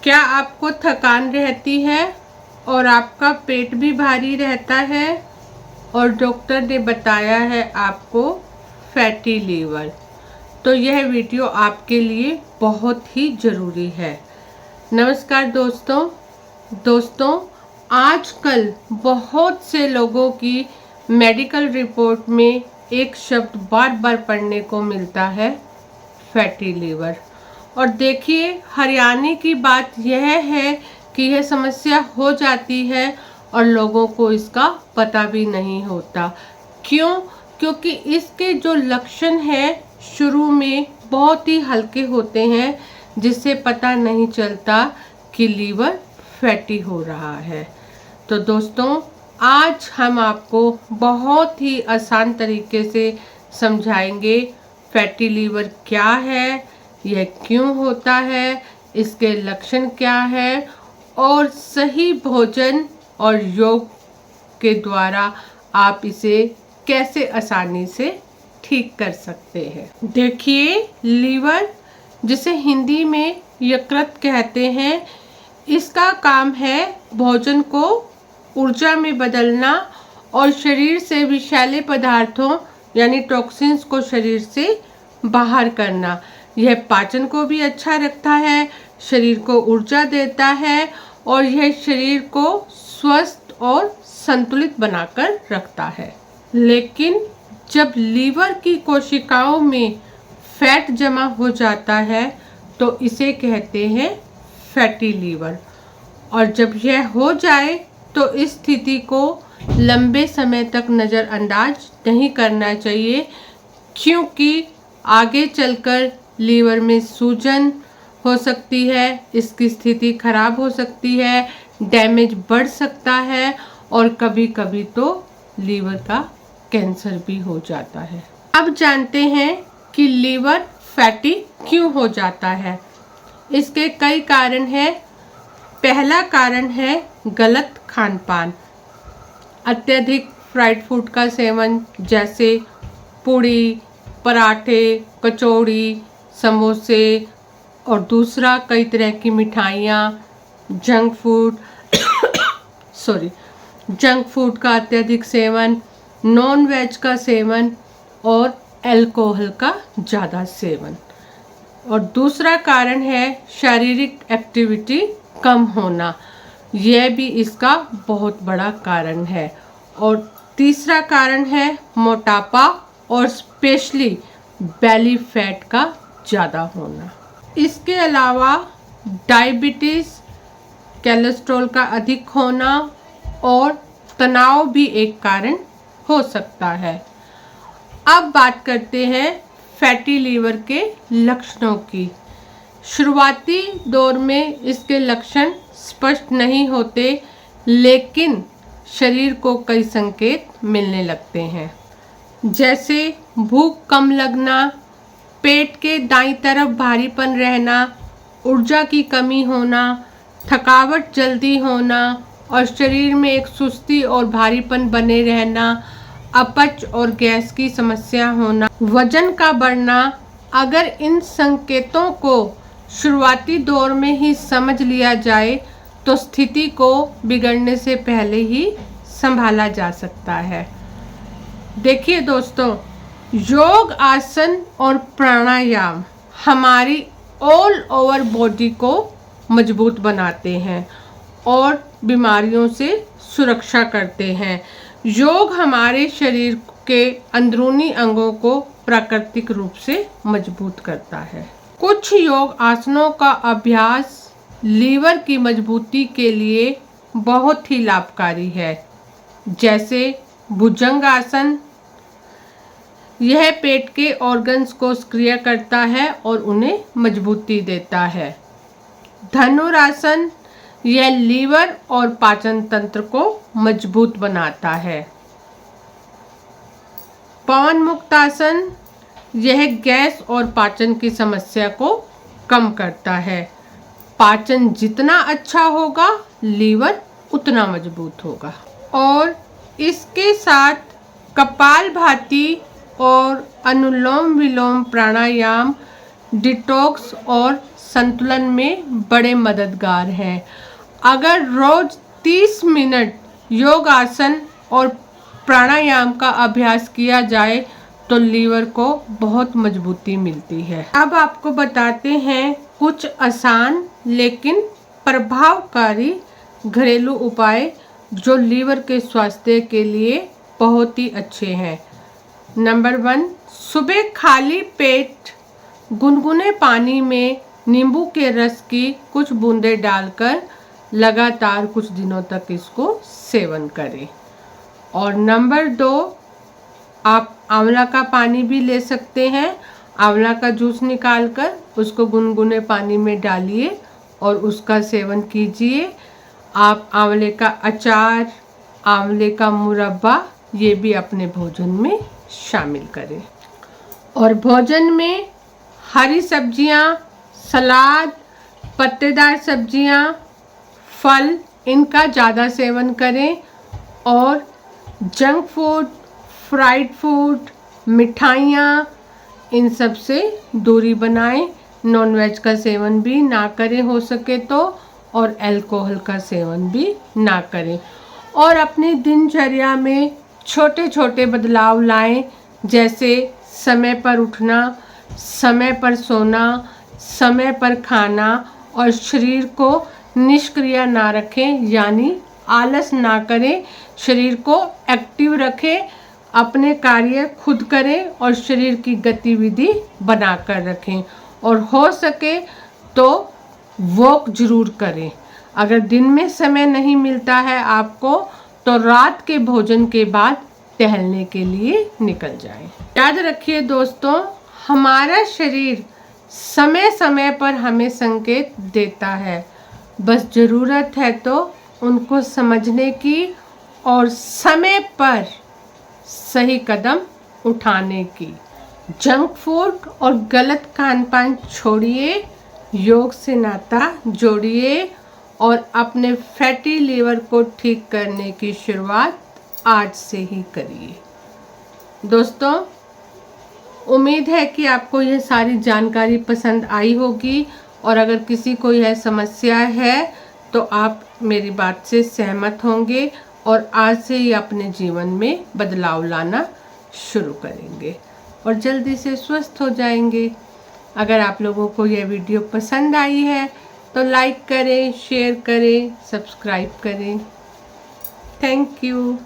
क्या आपको थकान रहती है और आपका पेट भी भारी रहता है और डॉक्टर ने बताया है आपको फैटी लीवर, तो यह वीडियो आपके लिए बहुत ही ज़रूरी है। नमस्कार दोस्तों, आजकल बहुत से लोगों की मेडिकल रिपोर्ट में एक शब्द बार बार पढ़ने को मिलता है, फैटी लीवर। और देखिए, हरियाणा की बात यह है कि यह समस्या हो जाती है और लोगों को इसका पता भी नहीं होता। क्यों? क्योंकि इसके जो लक्षण हैं शुरू में बहुत ही हल्के होते हैं, जिससे पता नहीं चलता कि लीवर फैटी हो रहा है। तो दोस्तों, आज हम आपको बहुत ही आसान तरीके से समझाएंगे फैटी लीवर क्या है, यह क्यों होता है, इसके लक्षण क्या है और सही भोजन और योग के द्वारा आप इसे कैसे आसानी से ठीक कर सकते हैं। देखिए, लीवर, जिसे हिंदी में यकृत कहते हैं, इसका काम है भोजन को ऊर्जा में बदलना और शरीर से विषैले पदार्थों यानी टॉक्सिन्स को शरीर से बाहर करना। यह पाचन को भी अच्छा रखता है, शरीर को ऊर्जा देता है और यह शरीर को स्वस्थ और संतुलित बनाकर रखता है। लेकिन जब लीवर की कोशिकाओं में फैट जमा हो जाता है तो इसे कहते हैं फैटी लीवर। और जब यह हो जाए तो इस स्थिति को लंबे समय तक नज़रअंदाज नहीं करना चाहिए, क्योंकि आगे चलकर लीवर में सूजन हो सकती है, इसकी स्थिति खराब हो सकती है, डैमेज बढ़ सकता है और कभी कभी तो लीवर का कैंसर भी हो जाता है। अब जानते हैं कि लीवर फैटी क्यों हो जाता है। इसके कई कारण हैं। पहला कारण है गलत खान पान, अत्यधिक फ्राइड फूड का सेवन, जैसे पूड़ी, पराठे, कचौड़ी, समोसे और दूसरा कई तरह की मिठाइयाँ, जंक फूड का अत्यधिक सेवन, नॉन वेज का सेवन और अल्कोहल का ज़्यादा सेवन। और दूसरा कारण है शारीरिक एक्टिविटी कम होना, यह भी इसका बहुत बड़ा कारण है। और तीसरा कारण है मोटापा और स्पेशली बेली फैट का ज़्यादा होना। इसके अलावा डायबिटीज़, कोलेस्ट्रॉल का अधिक होना और तनाव भी एक कारण हो सकता है। अब बात करते हैं फैटी लीवर के लक्षणों की। शुरुआती दौर में इसके लक्षण स्पष्ट नहीं होते, लेकिन शरीर को कई संकेत मिलने लगते हैं, जैसे भूख कम लगना, पेट के दाईं तरफ भारीपन रहना, ऊर्जा की कमी होना, थकावट जल्दी होना और शरीर में एक सुस्ती और भारीपन बने रहना, अपच और गैस की समस्या होना, वजन का बढ़ना। अगर इन संकेतों को शुरुआती दौर में ही समझ लिया जाए तो स्थिति को बिगड़ने से पहले ही संभाला जा सकता है। देखिए दोस्तों, योग, आसन और प्राणायाम हमारी ऑल ओवर बॉडी को मजबूत बनाते हैं और बीमारियों से सुरक्षा करते हैं। योग हमारे शरीर के अंदरूनी अंगों को प्राकृतिक रूप से मजबूत करता है। कुछ योग आसनों का अभ्यास लीवर की मजबूती के लिए बहुत ही लाभकारी है, जैसे भुजंग आसन। यह पेट के ऑर्गन्स को सक्रिय करता है और उन्हें मजबूती देता है। धनुरासन, यह लीवर और पाचन तंत्र को मजबूत बनाता है। पवन मुक्तासन, यह गैस और पाचन की समस्या को कम करता है। पाचन जितना अच्छा होगा, लीवर उतना मजबूत होगा। और इसके साथ कपालभाति और अनुलोम विलोम प्राणायाम डिटॉक्स और संतुलन में बड़े मददगार हैं। अगर रोज 30 मिनट योग आसन और प्राणायाम का अभ्यास किया जाए तो लीवर को बहुत मजबूती मिलती है। अब आपको बताते हैं कुछ आसान लेकिन प्रभावकारी घरेलू उपाय जो लीवर के स्वास्थ्य के लिए बहुत ही अच्छे हैं। नंबर 1, सुबह खाली पेट गुनगुने पानी में नींबू के रस की कुछ बूंदें डालकर लगातार कुछ दिनों तक इसको सेवन करें। और नंबर 2, आप आंवला का पानी भी ले सकते हैं। आंवला का जूस निकालकर उसको गुनगुने पानी में डालिए और उसका सेवन कीजिए। आप आंवले का अचार, आंवले का मुरब्बा ये भी अपने भोजन में शामिल करें। और भोजन में हरी सब्जियां, सलाद, पत्तेदार सब्जियां, फल इनका ज़्यादा सेवन करें। और जंक फूड, फ्राइड फूड, मिठाइयाँ इन सब से दूरी बनाएं। नॉनवेज का सेवन भी ना करें हो सके तो, और अल्कोहल का सेवन भी ना करें। और अपनी दिनचर्या में छोटे छोटे बदलाव लाएं, जैसे समय पर उठना, समय पर सोना, समय पर खाना और शरीर को निष्क्रिय ना रखें, यानी आलस ना करें। शरीर को एक्टिव रखें, अपने कार्य खुद करें और शरीर की गतिविधि बनाकर रखें। और हो सके तो वॉक जरूर करें। अगर दिन में समय नहीं मिलता है आपको तो रात के भोजन के बाद टहलने के लिए निकल जाएं। याद रखिए दोस्तों, हमारा शरीर समय समय पर हमें संकेत देता है, बस ज़रूरत है तो उनको समझने की और समय पर सही कदम उठाने की। जंक फूड और गलत खान पान छोड़िए, योग से नाता जोड़िए और अपने फैटी लीवर को ठीक करने की शुरुआत आज से ही करिए। दोस्तों, उम्मीद है कि आपको यह सारी जानकारी पसंद आई होगी, और अगर किसी को यह समस्या है तो आप मेरी बात से सहमत होंगे और आज से ही अपने जीवन में बदलाव लाना शुरू करेंगे और जल्दी से स्वस्थ हो जाएंगे। अगर आप लोगों को यह वीडियो पसंद आई है तो लाइक करें, शेयर करें, सब्सक्राइब करें। Thank you.